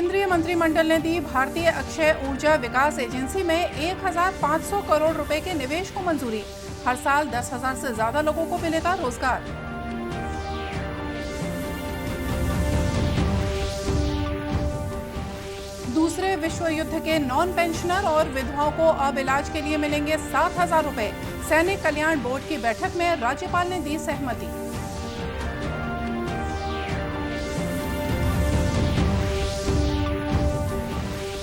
केंद्रीय मंत्रिमंडल ने दी भारतीय अक्षय ऊर्जा विकास एजेंसी में 1,500 करोड़ रुपए के निवेश को मंजूरी। हर साल 10,000 से ज्यादा लोगों को मिलेगा रोजगार। दूसरे विश्व युद्ध के नॉन पेंशनर और विधवाओं को अब इलाज के लिए मिलेंगे 7,000 रुपए। सैनिक कल्याण बोर्ड की बैठक में राज्यपाल ने दी सहमति।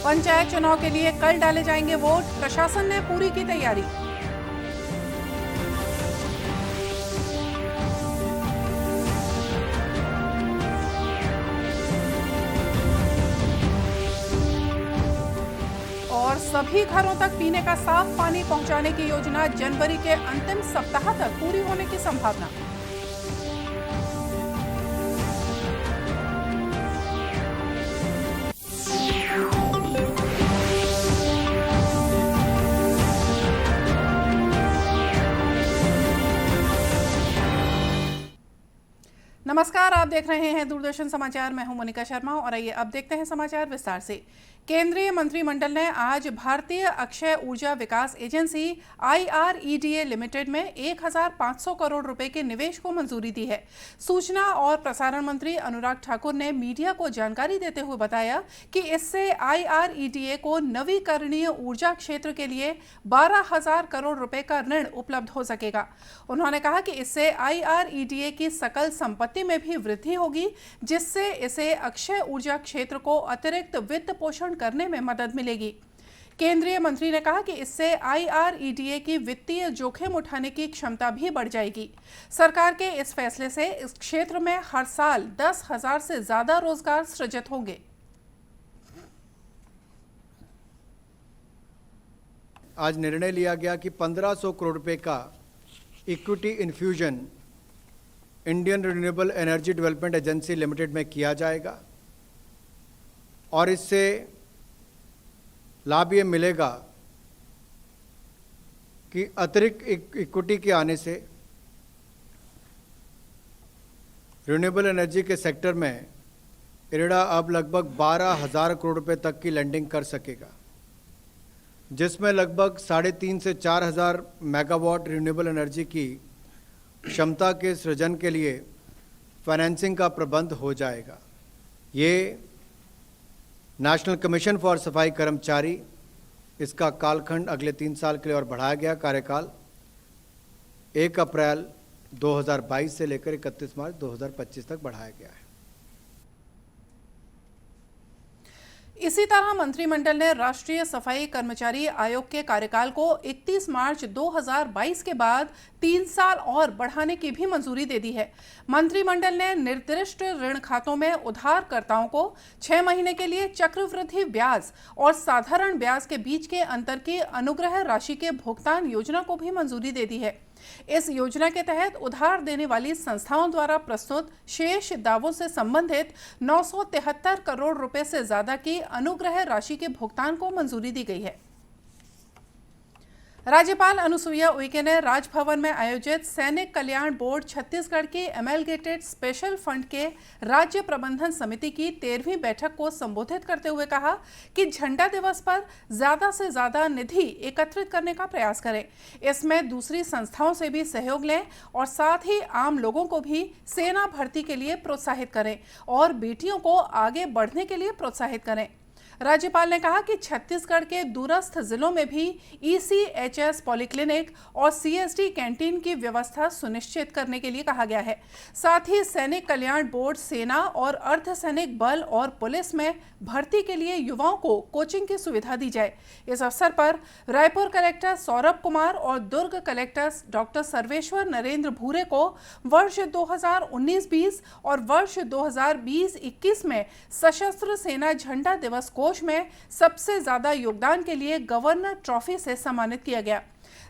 पंचायत चुनाव के लिए कल डाले जाएंगे वोट, प्रशासन ने पूरी की तैयारी। और सभी घरों तक पीने का साफ पानी पहुंचाने की योजना जनवरी के अंतिम सप्ताह तक पूरी होने की संभावना। नमस्कार, आप देख रहे हैं दूरदर्शन समाचार। मैं हूं मोनिका शर्मा और आइए अब देखते हैं समाचार विस्तार से। केंद्रीय मंत्रिमंडल ने आज भारतीय अक्षय ऊर्जा विकास एजेंसी IREDA लिमिटेड में 1,500 करोड़ रुपए के निवेश को मंजूरी दी है। सूचना और प्रसारण मंत्री अनुराग ठाकुर ने मीडिया को जानकारी देते हुए बताया कि इससे IREDA को नवीकरणीय ऊर्जा क्षेत्र के लिए 12,000 करोड़ रुपए का ऋण उपलब्ध हो सकेगा। उन्होंने कहा कि इससे IREDA की सकल संपत्ति में भी वृद्धि होगी, जिससे इसे अक्षय ऊर्जा क्षेत्र को अतिरिक्त वित्त पोषण करने में मदद मिलेगी। केंद्रीय मंत्री ने कहा कि इससे IREDA की वित्तीय जोखिम उठाने की क्षमता भी बढ़ जाएगी। सरकार के इस फैसले से इस क्षेत्र में हर साल 10,000 से ज्यादा रोजगार सृजित होंगे। आज निर्णय लिया गया कि 1,500 करोड़ रुपए का equity infusion Indian renewable energy development agency limited में किया जाएगा और इससे लाभ ये मिलेगा कि अतिरिक्त इक्विटी के आने से रिन्यूएबल एनर्जी के सेक्टर में इरेडा अब लगभग 12,000 करोड़ रुपए तक की लैंडिंग कर सकेगा, जिसमें लगभग 3,500 से 4,000 मेगावाट रिन्यूएबल एनर्जी की क्षमता के सृजन के लिए फाइनेंसिंग का प्रबंध हो जाएगा। ये नेशनल कमीशन फॉर सफाई कर्मचारी, इसका कालखंड अगले 3 साल के लिए और बढ़ाया गया। कार्यकाल 1 अप्रैल 2022 से लेकर 31 मार्च 2025 तक बढ़ाया गया है। इसी तरह मंत्रिमंडल ने राष्ट्रीय सफाई कर्मचारी आयोग के कार्यकाल को 31 मार्च 2022 के बाद 3 साल और बढ़ाने की भी मंजूरी दे दी है। मंत्रिमंडल ने निर्दिष्ट ऋण खातों में उधारकर्ताओं को 6 महीने के लिए चक्रवृद्धि ब्याज और साधारण ब्याज के बीच के अंतर की अनुग्रह राशि के भुगतान योजना को भी मंजूरी दे दी है। इस योजना के तहत उधार देने वाली संस्थाओं द्वारा प्रस्तुत शेष दावों से संबंधित 973 करोड़ रुपए से ज्यादा की अनुग्रह राशि के भुगतान को मंजूरी दी गई है। राज्यपाल अनुसुईया उइके ने राजभवन में आयोजित सैनिक कल्याण बोर्ड छत्तीसगढ़ की एमलगेटेड स्पेशल फंड के राज्य प्रबंधन समिति की 13वीं बैठक को संबोधित करते हुए कहा कि झंडा दिवस पर ज्यादा से ज्यादा निधि एकत्रित करने का प्रयास करें। इसमें दूसरी संस्थाओं से भी सहयोग लें और साथ ही आम लोगों को भी सेना भर्ती के लिए प्रोत्साहित करें और बेटियों को आगे बढ़ने के लिए प्रोत्साहित करें। राज्यपाल ने कहा कि छत्तीसगढ़ के दूरस्थ जिलों में भी ECHS पॉलीक्लिनिक और CSD कैंटीन की व्यवस्था सुनिश्चित करने के लिए कहा गया है। साथ ही सैनिक कल्याण बोर्ड सेना और अर्धसैनिक बल और पुलिस में भर्ती के लिए युवाओं को कोचिंग की सुविधा दी जाए। इस अवसर पर रायपुर कलेक्टर सौरभ कुमार और दुर्ग कलेक्टर डॉक्टर सर्वेश्वर नरेंद्र भूरे को वर्ष 2019-20 और वर्ष 2020-21 में सशस्त्र सेना झंडा दिवस कोष में सबसे ज्यादा योगदान के लिए गवर्नर ट्रॉफी से सम्मानित किया गया।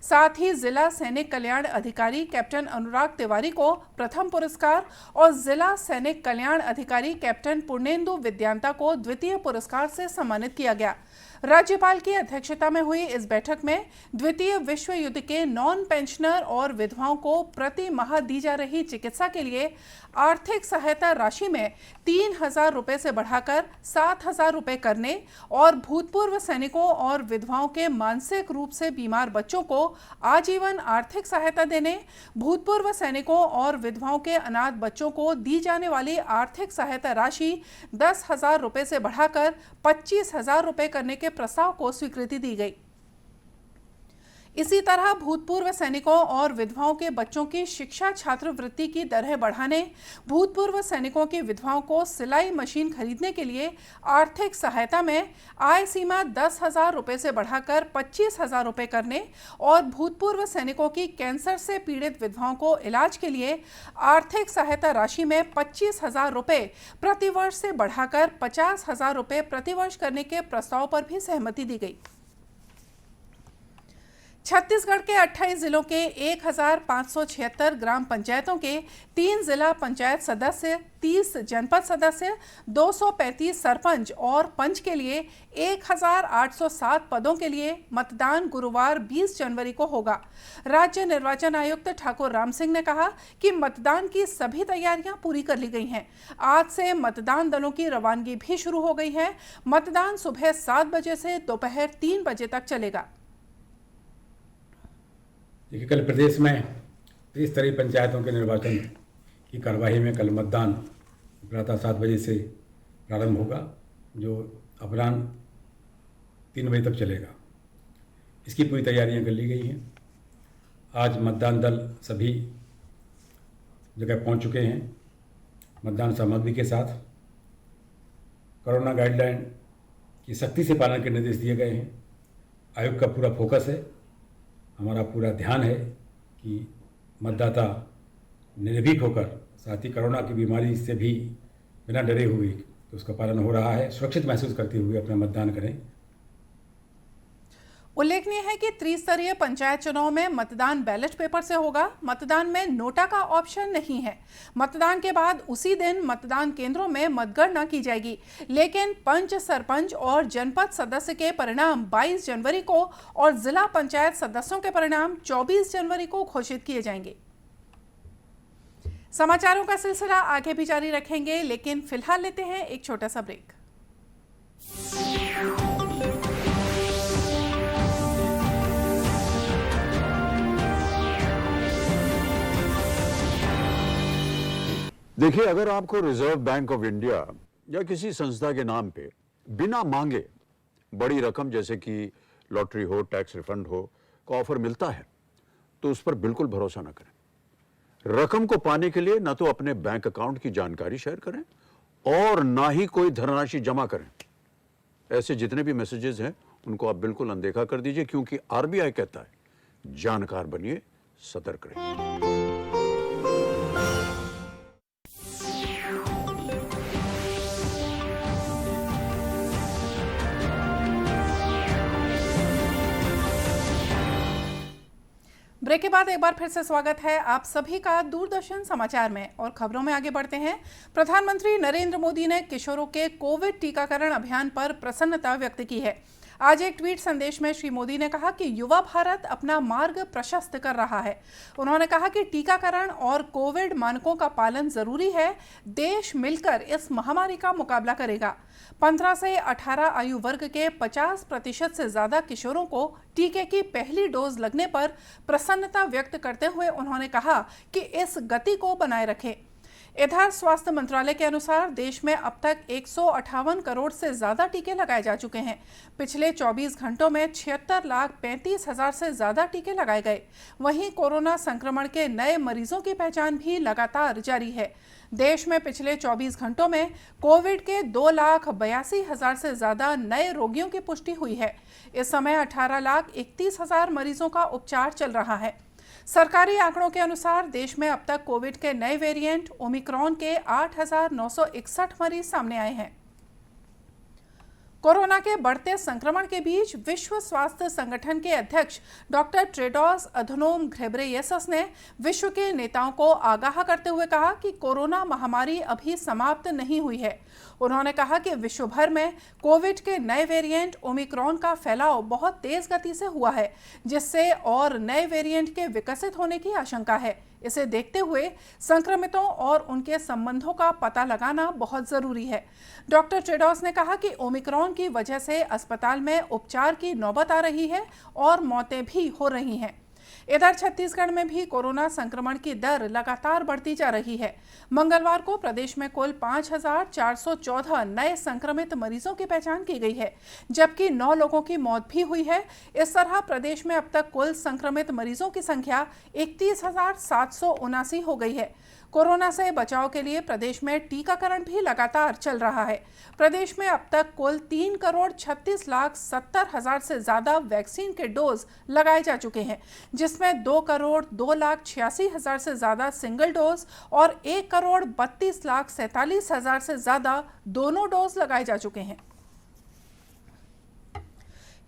साथ ही जिला सैनिक कल्याण अधिकारी कैप्टन अनुराग तिवारी को प्रथम पुरस्कार और जिला सैनिक कल्याण अधिकारी कैप्टन पूर्णेंदु विद्यांता को द्वितीय पुरस्कार से सम्मानित किया गया। राज्यपाल की अध्यक्षता में हुई इस बैठक में द्वितीय विश्व युद्ध के नॉन पेंशनर और विधवाओं को प्रति माह दी जा रही चिकित्सा के लिए आर्थिक सहायता राशि में 3,000 रुपये से बढ़ाकर 7,000 रुपये करने और भूतपूर्व सैनिकों और विधवाओं के मानसिक रूप से बीमार बच्चों को आजीवन आर्थिक सहायता देने, भूतपूर्व सैनिकों और विधवाओं के अनाथ बच्चों को दी जाने वाली आर्थिक सहायता राशि 10,000 रुपये से बढ़ाकर 25,000 रुपये करने के प्रस्ताव को स्वीकृति दी गई। इसी तरह भूतपूर्व सैनिकों और विधवाओं के बच्चों की शिक्षा छात्रवृत्ति की दरें बढ़ाने, भूतपूर्व सैनिकों की विधवाओं को सिलाई मशीन खरीदने के लिए आर्थिक सहायता में आय सीमा 10,000 रुपये से बढ़ाकर 25,000 रुपये करने और भूतपूर्व सैनिकों की कैंसर से पीड़ित विधवाओं को इलाज के लिए आर्थिक सहायता राशि में 25,000 रुपये प्रतिवर्ष से बढ़ाकर 50,000 रुपये प्रतिवर्ष करने के प्रस्ताव पर भी सहमति दी गई। छत्तीसगढ़ के 28 जिलों के 1,576 ग्राम पंचायतों के 3 जिला पंचायत सदस्य, 30 जनपद सदस्य, 235 सरपंच और पंच के लिए 1,807 पदों के लिए मतदान गुरुवार 20 जनवरी को होगा। राज्य निर्वाचन आयुक्त ठाकुर राम सिंह ने कहा कि मतदान की सभी तैयारियां पूरी कर ली गई हैं। आज से मतदान दलों की रवानगी भी शुरू हो गई है। मतदान सुबह 7 बजे से दोपहर 3 बजे तक चलेगा। देखिए, कल प्रदेश में त्रिस्तरीय पंचायतों के निर्वाचन की कार्यवाही में कल मतदान प्रातः 7 बजे से प्रारंभ होगा, जो अपराह्न 3 बजे तक चलेगा। इसकी पूरी तैयारियां कर ली गई हैं। आज मतदान दल सभी जगह पहुंच चुके हैं मतदान सामग्री के साथ। कोरोना गाइडलाइन की सख्ती से पालन के निर्देश दिए गए हैं। आयोग का पूरा फोकस है, हमारा पूरा ध्यान है कि मतदाता निर्भीक होकर, साथ ही कोरोना की बीमारी से भी बिना डरे हुए तो उसका पालन हो रहा है, सुरक्षित महसूस करते हुए अपना मतदान करें। उल्लेखनीय है कि त्रिस्तरीय पंचायत चुनाव में मतदान बैलेट पेपर से होगा। मतदान में नोटा का ऑप्शन नहीं है। मतदान के बाद उसी दिन मतदान केंद्रों में मतगणना की जाएगी, लेकिन पंच, सरपंच और जनपद सदस्य के परिणाम 22 जनवरी को और जिला पंचायत सदस्यों के परिणाम 24 जनवरी को घोषित किए जाएंगे। समाचारों का सिलसिला आगे भी जारी रखेंगे, लेकिन फिलहाल लेते हैं एक छोटा सा ब्रेक। देखिए, अगर आपको रिजर्व बैंक ऑफ इंडिया या किसी संस्था के नाम पे बिना मांगे बड़ी रकम जैसे कि लॉटरी हो, टैक्स रिफंड हो का ऑफर मिलता है, तो उस पर बिल्कुल भरोसा ना करें। रकम को पाने के लिए ना तो अपने बैंक अकाउंट की जानकारी शेयर करें और ना ही कोई धनराशि जमा करें। ऐसे जितने भी मैसेजेस हैं उनको आप बिल्कुल अनदेखा कर दीजिए, क्योंकि आरबीआई कहता है जानकार बनिए, सतर्क रहिए। ब्रेक के बाद एक बार फिर से स्वागत है आप सभी का दूरदर्शन समाचार में। और खबरों में आगे बढ़ते हैं। प्रधानमंत्री नरेंद्र मोदी ने किशोरों के कोविड टीकाकरण अभियान पर प्रसन्नता व्यक्त की है। आज एक ट्वीट संदेश में श्री मोदी ने कहा कि युवा भारत अपना मार्ग प्रशस्त कर रहा है। उन्होंने कहा कि टीकाकरण और कोविड मानकों का पालन जरूरी है। देश मिलकर इस महामारी का मुकाबला करेगा। 15 से 18 आयु वर्ग के 50% से ज्यादा किशोरों को टीके की पहली डोज लगने पर प्रसन्नता व्यक्त करते हुए उन्होंने कहा कि इस गति को बनाए रखें। इधर स्वास्थ्य मंत्रालय के अनुसार देश में अब तक 158 करोड़ से ज्यादा टीके लगाए जा चुके हैं। पिछले 24 घंटों में 76,35,000 से ज्यादा टीके लगाए गए। वहीं कोरोना संक्रमण के नए मरीजों की पहचान भी लगातार जारी है। देश में पिछले 24 घंटों में कोविड के 2,82,000 से ज्यादा नए रोगियों की पुष्टि हुई है। इस समय 18,31,000 मरीजों का उपचार चल रहा है। सरकारी आंकड़ों के अनुसार देश में अब तक कोविड के नए वेरिएंट ओमिक्रॉन के 8,961 मरीज सामने आए हैं। कोरोना के बढ़ते संक्रमण के बीच विश्व स्वास्थ्य संगठन के अध्यक्ष डॉक्टर टेड्रोस अधनोम घेब्रेयेसस ने विश्व के नेताओं को आगाह करते हुए कहा कि कोरोना महामारी अभी समाप्त नहीं हुई है। उन्होंने कहा कि विश्व भर में कोविड के नए वेरिएंट ओमिक्रॉन का फैलाव बहुत तेज गति से हुआ है, जिससे और नए वेरिएंट के विकसित होने की आशंका है। इसे देखते हुए संक्रमितों और उनके संबंधों का पता लगाना बहुत जरूरी है। डॉक्टर टेड्रोस ने कहा कि ओमिक्रॉन की वजह से अस्पताल में उपचार की नौबत आ रही है और मौतें भी हो रही हैं। इधर छत्तीसगढ़ में भी कोरोना संक्रमण की दर लगातार बढ़ती जा रही है। मंगलवार को प्रदेश में कुल 5,414 नए संक्रमित मरीजों की पहचान की गई है, जबकि 9 लोगों की मौत भी हुई है। इस तरह प्रदेश में अब तक कुल संक्रमित मरीजों की संख्या 31,779 हो गई है। कोरोना से बचाव के लिए प्रदेश में टीकाकरण भी लगातार चल रहा है। प्रदेश में अब तक कुल 3,36,70,000 से ज्यादा वैक्सीन के डोज लगाए जा चुके हैं, जिसमें 2,02,86,000 से ज्यादा सिंगल डोज और 1,32,47,000 से ज्यादा दोनों डोज लगाए जा चुके हैं।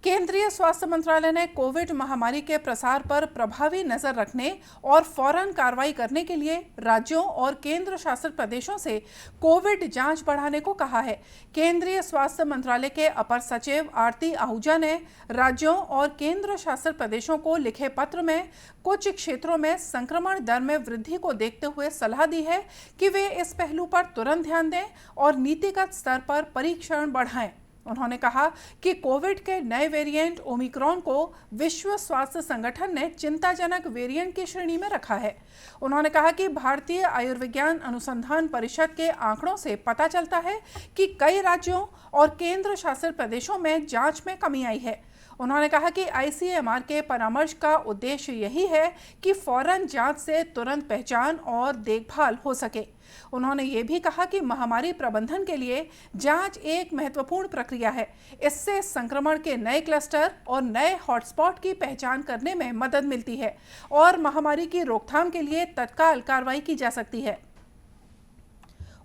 केंद्रीय स्वास्थ्य मंत्रालय ने कोविड महामारी के प्रसार पर प्रभावी नजर रखने और फौरन कार्रवाई करने के लिए राज्यों और केंद्र शासित प्रदेशों से कोविड जांच बढ़ाने को कहा है। केंद्रीय स्वास्थ्य मंत्रालय के अपर सचिव आरती आहूजा ने राज्यों और केंद्र शासित प्रदेशों को लिखे पत्र में कुछ क्षेत्रों में संक्रमण दर में वृद्धि को देखते हुए सलाह दी है कि वे इस पहलू पर तुरंत ध्यान दें और नीतिगत स्तर पर परीक्षण बढ़ाएं। उन्होंने कहा कि कोविड के नए वेरिएंट ओमिक्रॉन को विश्व स्वास्थ्य संगठन ने चिंताजनक वेरिएंट की श्रेणी में रखा है। उन्होंने कहा कि भारतीय आयुर्विज्ञान अनुसंधान परिषद के आंकड़ों से पता चलता है कि कई राज्यों और केंद्र शासित प्रदेशों में जांच में कमी आई है। उन्होंने कहा कि ICMR के परामर्श का उद्देश्य यही है कि फौरन जांच से तुरंत पहचान और देखभाल हो सके। उन्होंने ये भी कहा कि महामारी प्रबंधन के लिए जांच एक महत्वपूर्ण प्रक्रिया है। इससे संक्रमण के नए क्लस्टर और नए हॉटस्पॉट की पहचान करने में मदद मिलती है और महामारी की रोकथाम के लिए तत्काल कार्रवाई की जा सकती है।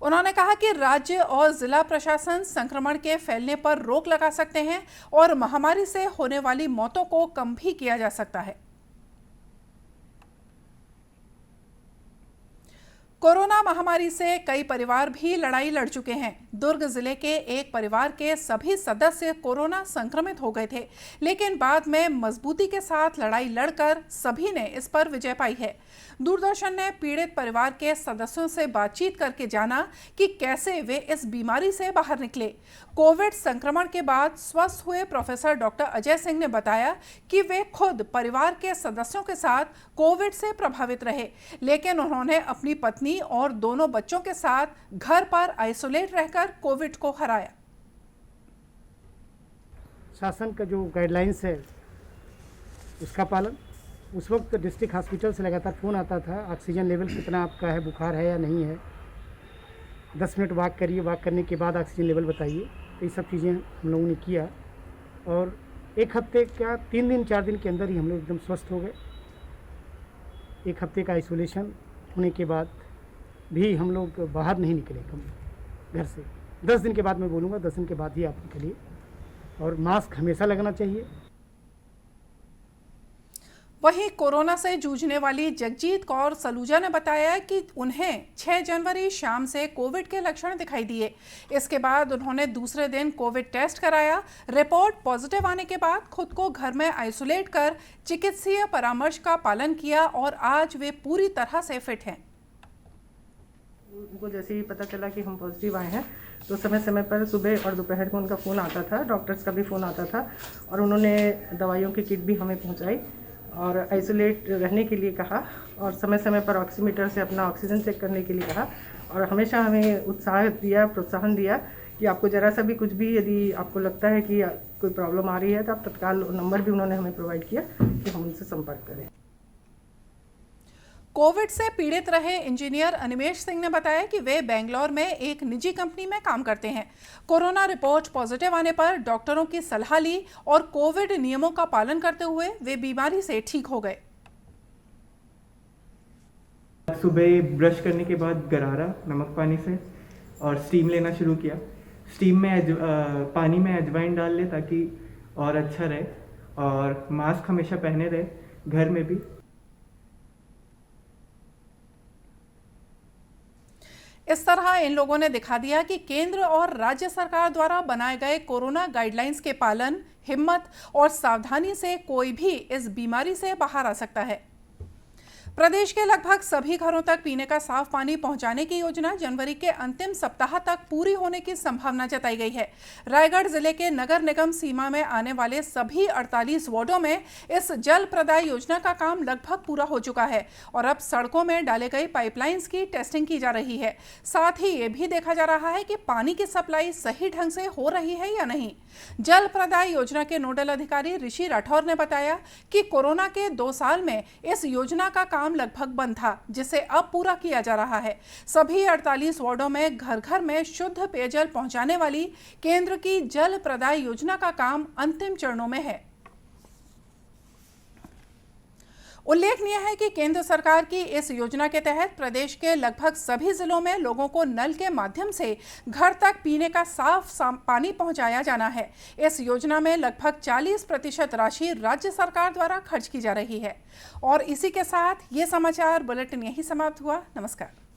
उन्होंने कहा कि राज्य और जिला प्रशासन संक्रमण के फैलने पर रोक लगा सकते हैं और महामारी से होने वाली मौतों को कम भी किया जा सकता है। कोरोना महामारी से कई परिवार भी लड़ाई लड़ चुके हैं। दुर्ग जिले के एक परिवार के सभी सदस्य कोरोना संक्रमित हो गए थे, लेकिन बाद में मजबूती के साथ लड़ाई लड़कर सभी ने इस पर विजय पाई है। दूरदर्शन ने पीड़ित परिवार के सदस्यों से बातचीत करके जाना कि कैसे वे इस बीमारी से बाहर निकले। कोविड संक्रमण के बाद स्वस्थ हुए प्रोफेसर डॉक्टर अजय सिंह ने बताया कि वे खुद परिवार के सदस्यों के साथ कोविड से प्रभावित रहे, लेकिन उन्होंने अपनी पत्नी और दोनों बच्चों के साथ घर पर आइसोलेट रहकर कोविड को हराया। शासन का जो गाइडलाइंस है उसका पालन। उस वक्त डिस्ट्रिक्ट हॉस्पिटल से लगातार फ़ोन आता था, ऑक्सीजन लेवल कितना आपका है, बुखार है या नहीं है, 10 मिनट वॉक करिए, वॉक करने के बाद ऑक्सीजन लेवल बताइए। तो ये सब चीज़ें हम लोगों ने किया और एक हफ्ते क्या 3 दिन 4 दिन के अंदर ही हम लोग एकदम स्वस्थ हो गए। एक हफ्ते का आइसोलेशन होने के बाद भी हम लोग बाहर नहीं निकले घर से। 10 दिन के बाद मैं बोलूँगा, 10 दिन के बाद ही आप निकलिए और मास्क हमेशा लगना चाहिए। वहीं कोरोना से जूझने वाली जगजीत कौर सलूजा ने बताया कि उन्हें 6 जनवरी शाम से कोविड के लक्षण दिखाई दिए। इसके बाद उन्होंने दूसरे दिन कोविड टेस्ट कराया। रिपोर्ट पॉजिटिव आने के बाद खुद को घर में आइसोलेट कर चिकित्सीय परामर्श का पालन किया और आज वे पूरी तरह से फिट हैं। उनको जैसे ही पता चला कि हम पॉजिटिव आए हैं तो समय समय पर सुबह और दोपहर को उनका फ़ोन आता था, डॉक्टर्स का भी फ़ोन आता था और उन्होंने दवाइयों की किट भी हमें पहुंचाई और आइसोलेट रहने के लिए कहा और समय समय पर ऑक्सीमीटर से अपना ऑक्सीजन चेक करने के लिए कहा और हमेशा हमें उत्साह दिया, प्रोत्साहन दिया कि आपको ज़रा सा भी कुछ भी यदि आपको लगता है कि कोई प्रॉब्लम आ रही है तो आप तत्काल नंबर भी उन्होंने हमें प्रोवाइड किया कि हम उनसे संपर्क करें। कोविड से पीड़ित रहे इंजीनियर अनिमेश सिंह ने बताया कि वे बेंगलोर में एक निजी कंपनी में काम करते हैं। कोरोना रिपोर्ट पॉजिटिव आने पर डॉक्टरों की सलाह ली और कोविड नियमों का पालन करते हुए वे बीमारी से ठीक हो गए। सुबह ब्रश करने के बाद गरारा नमक पानी से और स्टीम लेना शुरू किया। स्टीम में पानी में अजवाइन डाल ले ताकि और अच्छा रहे, और मास्क हमेशा पहने रहे घर में भी। इस तरह इन लोगों ने दिखा दिया कि केंद्र और राज्य सरकार द्वारा बनाए गए कोरोना गाइडलाइंस के पालन, हिम्मत और सावधानी से कोई भी इस बीमारी से बाहर आ सकता है। प्रदेश के लगभग सभी घरों तक पीने का साफ पानी पहुंचाने की योजना जनवरी के अंतिम सप्ताह तक पूरी होने की संभावना जताई गई है। रायगढ़ जिले के नगर निगम सीमा में आने वाले सभी 48 वार्डों में इस जल प्रदाय योजना का काम लगभग पूरा हो चुका है और अब सड़कों में डाले गए पाइपलाइंस की टेस्टिंग की जा रही है। साथ ही ये भी देखा जा रहा है कि पानी की सप्लाई सही ढंग से हो रही है या नहीं। जल प्रदाय योजना के नोडल अधिकारी ऋषि राठौर ने बताया कि कोरोना के 2 साल में इस योजना का काम लगभग बंद था, जिसे अब पूरा किया जा रहा है। सभी 48 वार्डों में घर घर में शुद्ध पेयजल पहुंचाने वाली केंद्र की जल प्रदाय योजना का काम अंतिम चरणों में है। उल्लेखनीय है कि केंद्र सरकार की इस योजना के तहत प्रदेश के लगभग सभी जिलों में लोगों को नल के माध्यम से घर तक पीने का साफ पानी पहुंचाया जाना है। इस योजना में लगभग 40% राशि राज्य सरकार द्वारा खर्च की जा रही है। और इसी के साथ ये समाचार बुलेटिन यहीं समाप्त हुआ। नमस्कार।